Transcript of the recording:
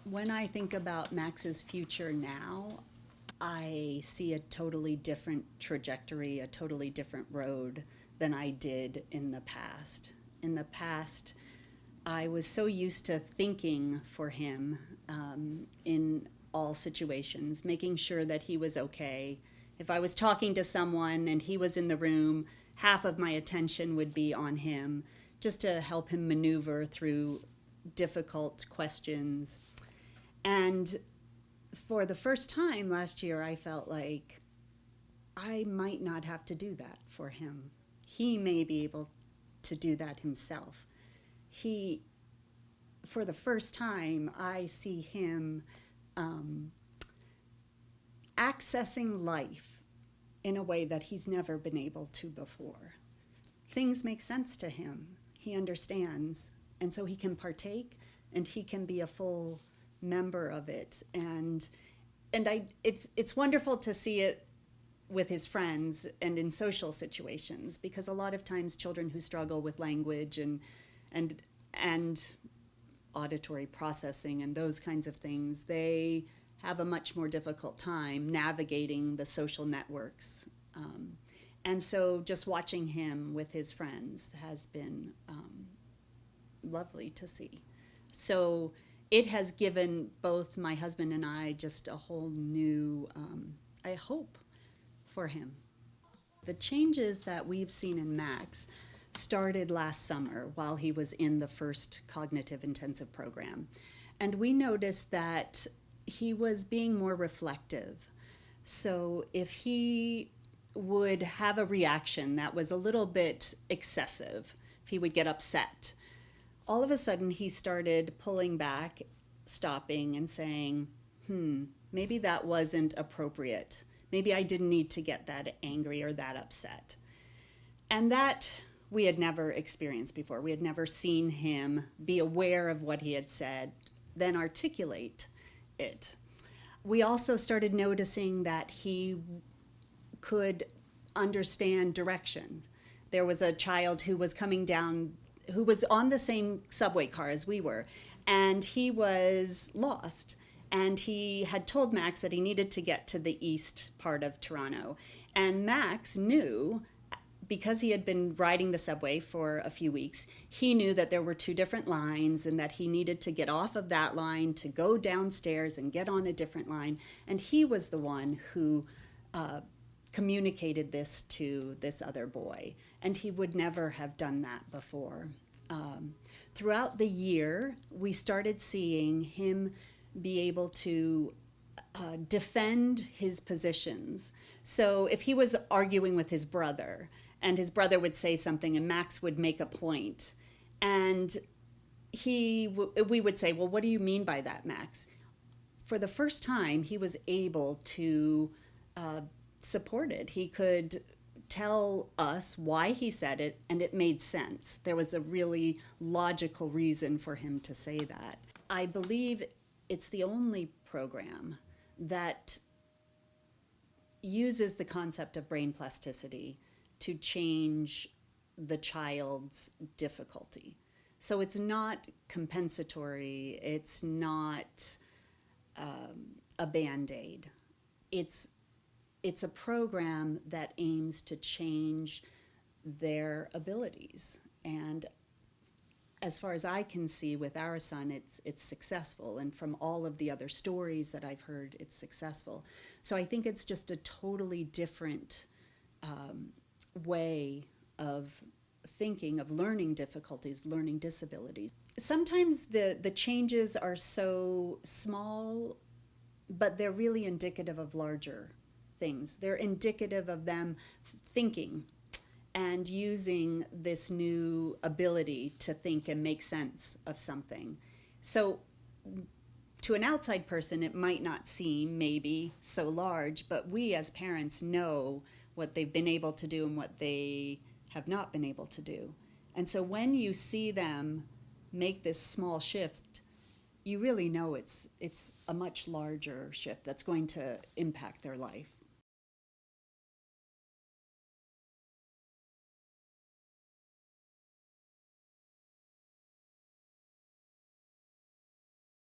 When I think about Max's future now, I see a totally different trajectory, a totally different road than I did in the past. In the past, I was so used to thinking for him in all situations, making sure that he was okay. If I was talking to someone and he was in the room, half of my attention would be on him, just to help him maneuver through difficult questions. And for the first time last year, I felt like I might not have to do that for him. He may be able to do that himself. He, for the first time, I see him accessing life in a way that he's never been able to before. Things make sense to him. He understands, and so he can partake, and he can be a full member of it. It's wonderful to see it with his friends and in social situations, because a lot of times children who struggle with language and auditory processing and those kinds of things, they have a much more difficult time navigating the social networks. And so just watching him with his friends has been lovely to see. So it has given both my husband and I just a whole new, I hope, for him. The changes that we've seen in Max started last summer while he was in the first cognitive intensive program. And we noticed that he was being more reflective. So if he would have a reaction that was a little bit excessive, if he would get upset, all of a sudden he started pulling back, stopping and saying, maybe that wasn't appropriate. Maybe I didn't need to get that angry or that upset. And that we had never experienced before. We had never seen him be aware of what he had said, then articulate it. We also started noticing that he could understand directions. There was a child who was coming down, who was on the same subway car as we were, and he was lost. And he had told Max that he needed to get to the east part of Toronto. And Max knew, because he had been riding the subway for a few weeks, he knew that there were two different lines and that he needed to get off of that line to go downstairs and get on a different line. And he was the one who communicated this to this other boy. And he would never have done that before. Throughout the year, we started seeing him be able to defend his positions. So if he was arguing with his brother, and his brother would say something and Max would make a point, and we would say, well, what do you mean by that, Max? For the first time, he was able to support it. He could tell us why he said it, and it made sense. There was a really logical reason for him to say that. I believe it's the only program that uses the concept of brain plasticity to change the child's difficulty. So it's not compensatory, it's not a Band-Aid. It's a program that aims to change their abilities. And as far as I can see with our son, it's successful. And from all of the other stories that I've heard, it's successful. So I think it's just a totally different way of thinking of learning difficulties, learning disabilities. Sometimes the changes are so small, but they're really indicative of larger things. They're indicative of them thinking and using this new ability to think and make sense of something. So to an outside person, it might not seem maybe so large, but we as parents know what they've been able to do and what they have not been able to do. And so when you see them make this small shift, you really know it's a much larger shift that's going to impact their life.